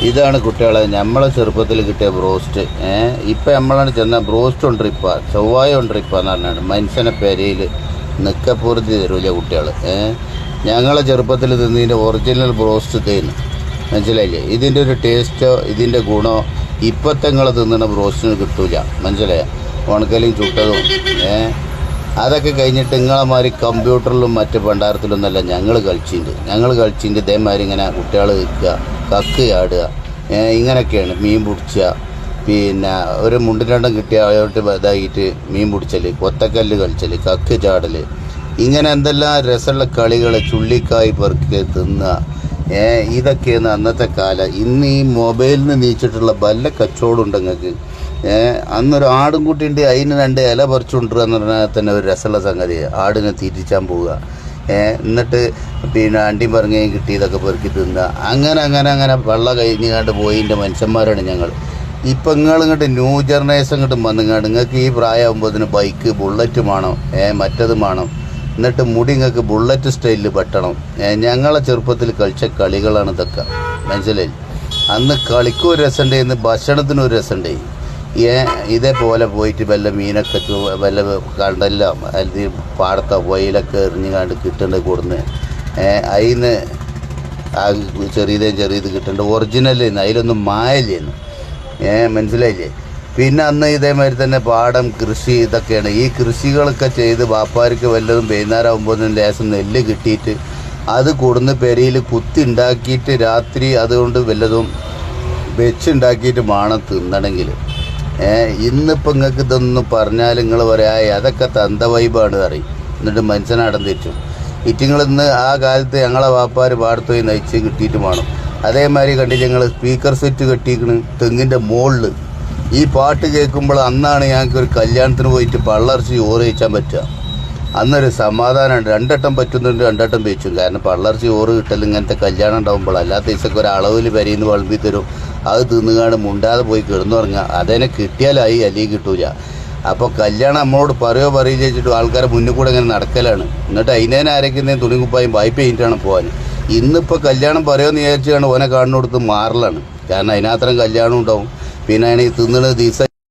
ഇതാണ് കുട്ടികളെ നമ്മളെ ചെറുപ്പത്തിൽ കിട്ടിയ ബ്രോസ്റ്റ്. ഇപ്പം നമ്മളാണ് ചെന്ന ബ്രോസ്റ്റ് കൊണ്ടിരിപ്പ ചൊവ്വായ കൊണ്ടിരിപ്പ എന്ന് പറഞ്ഞാണ് മനുഷ്യനെ പെരയിൽ നിക്കപ്പൂർത്തി തരൂല കുട്ടികൾ. ഞങ്ങളെ ചെറുപ്പത്തിൽ തിന്നതിൻ്റെ ഒറിജിനൽ ബ്രോസ്റ്റ് തേന്ന് മനസ്സിലായില്ലേ? ഇതിൻ്റെ ഒരു ടേസ്റ്റോ ഇതിൻ്റെ ഗുണമോ ഇപ്പോഴത്തെ നിങ്ങൾ തിന്നുന്ന ബ്രോസ്റ്റിന് കിട്ടൂല. മനസ്സിലായ? ഉണക്കലും ചുട്ടതും അതൊക്കെ കഴിഞ്ഞിട്ട് നിങ്ങളെമാതിരി കമ്പ്യൂട്ടറിലും മറ്റ് ഭണ്ഡാരത്തിലൊന്നല്ല ഞങ്ങൾ കളിച്ചിട്ടുണ്ട്. ഇതേമാതിരി ഇങ്ങനെ കുട്ടികൾ നിൽക്കുക, കക്ക് ചാടുക, ഇങ്ങനെയൊക്കെയാണ് മീൻ പിടിച്ചുക. പിന്നെ ഒരു മുണ്ടിരണ്ടം കിട്ടിയ ആളോട്ട് ഇതായിട്ട് മീൻ പിടിച്ചൽ, കൊത്തക്കല്ല് കളിച്ചൽ, കക്ക് ചാടൽ, ഇങ്ങനെ എന്തെല്ലാം രസമുള്ള കളികൾ, ചുള്ളിക്കായ് പെറുക്കി തിന്നുക. ഇതൊക്കെയാണ് അന്നത്തെ കാലം. ഇന്ന് ഈ മൊബൈലിൽ നിന്ന് നീച്ചിട്ടുള്ള വല്ല കച്ചവടമുണ്ട് നിങ്ങൾക്ക്. അന്നൊരു ആടും കുട്ടിയുണ്ട്, അതിന് 2 ഇല പറിച്ചുകൊണ്ടിരുക എന്ന് പറഞ്ഞാൽ തന്നെ ഒരു രസമുള്ള സംഗതി. ആടിനെ തീറ്റിച്ചാൻ പോവുക, എന്നിട്ട് പിന്നെ അണ്ടിയും പറങ്ങയും കിട്ടിയതൊക്കെ പെറുക്കി തിന്നുക. അങ്ങനെ വെള്ള കഴിഞ്ഞാണ്ട് പോയിൻ്റെ മനുഷ്യന്മാരാണ് ഞങ്ങൾ. ഇപ്പം നിങ്ങളിങ്ങോട്ട് ന്യൂ ജനറേഷൻ ഇങ്ങോട്ട് വന്നിങ്ങാണ്ട് നിങ്ങൾക്ക് ഈ പ്രായമാകുമ്പോൾ ബൈക്ക് ബുള്ളറ്റ് വേണം, മറ്റത് വേണം, എന്നിട്ട് മുടി നിങ്ങൾക്ക് ബുള്ളറ്റ് സ്റ്റൈലിൽ വെട്ടണം. ഞങ്ങളെ ചെറുപ്പത്തിൽ കളിച്ച കളികളാണ് ഇതൊക്കെ. മനസ്സിലായി? അന്ന് കളിക്കും ഒരു രസമുണ്ട്, ഇന്ന് ഭക്ഷണത്തിനും ഒരു രസമുണ്ട്. ഇതേപോലെ പോയിട്ട് വല്ല മീനൊക്കെ വല്ല കണ്ടല്ലോ അല്ലെങ്കിൽ പാടത്തോ വയലൊക്കെ എറിഞ്ഞാണ്ട് കിട്ടേണ്ടത് കൊടുന്ന് അതിന് ആ ചെറിയത് കിട്ടേണ്ട ഒറിജിനലിന്ന് അതിലൊന്നും മായല്ലേന്ന്. മനസ്സിലായില്ലേ? പിന്നെ അന്ന് ഇതേമാതിരി തന്നെ പാടം കൃഷി ഇതൊക്കെയാണ്. ഈ കൃഷികളൊക്കെ ചെയ്ത് വാപ്പാർക്ക് വല്ലതും വൈകുന്നേരമാകുമ്പോൾ ലേശം നെല്ല് കിട്ടിയിട്ട് അത് കൊടുന്ന് പെരയിൽ കുത്തി ഉണ്ടാക്കിയിട്ട് രാത്രി അതുകൊണ്ട് വല്ലതും വെച്ചുണ്ടാക്കിയിട്ട് വേണം തിന്നണമെങ്കിൽ. ഇന്നിപ്പോൾ നിങ്ങൾക്ക് ഇതൊന്നും പറഞ്ഞാൽ നിങ്ങൾ പറയാ അതൊക്കെ തന്ത വൈബാണ് പറയും. എന്നിട്ട് മനുഷ്യനാടം തെറ്റും. ഇറ്റിങ്ങളിന്ന് ആ കാലത്ത് ഞങ്ങളെ വാപ്പാർ പാടത്ത് പോയി നയിച്ച് കിട്ടിയിട്ട് വേണം. അതേമാതിരി കണ്ടിട്ട് ഞങ്ങൾ സ്പീക്കർ സെറ്റ് കെട്ടിയിരിക്കണ് തെങ്ങിൻ്റെ മുകളിൽ. ഈ പാട്ട് കേൾക്കുമ്പോൾ അന്നാണ് ഞങ്ങൾക്ക് ഒരു കല്യാണത്തിന് പോയിട്ട് പള്ളർച്ചി ചോറ് കഴിച്ചാൻ പറ്റുക. അന്നൊരു സമാധാനമുണ്ട്. 2 വട്ടം പറ്റുന്നുണ്ട്, 2 വട്ടം വെച്ചും. കാരണം പള്ളർച്ചി ചോറ് കിട്ടൽ ഇങ്ങനത്തെ കല്യാണം ഉണ്ടാകുമ്പോൾ അല്ലാത്ത ദിവസമൊക്കെ ഒരു അളവിൽ വരിയെന്ന് വിളമ്പി തരും. അത് തിന്നുകാണ്ട് മുണ്ടാതെ പോയി കിടന്നുറങ്ങുക. അതിനെ കിട്ടിയാലായി, അല്ലെങ്കിൽ കിട്ടൂല. അപ്പോൾ കല്യാണം നമ്മളോട് പറയില്ല വെച്ചിട്ട് ആൾക്കാരെ മുന്നിൽ കൂടെ ഇങ്ങനെ നടക്കലാണ്. എന്നിട്ട് അതിനേനെ ആരൊക്കെ തുണിക്കുപ്പായും വായ്പ കഴിഞ്ഞിട്ടാണ് പോകാൻ. ഇന്നിപ്പോൾ കല്യാണം പറയുമെന്ന് വിചാരിച്ചാണ് ഓനെ കാണുന്നിടത്ത് മാറലാണ്. കാരണം അതിനകത്തരം കല്യാണം ഉണ്ടാവും. പിന്നെ അതിന് തിന്നുന്ന ദിവസം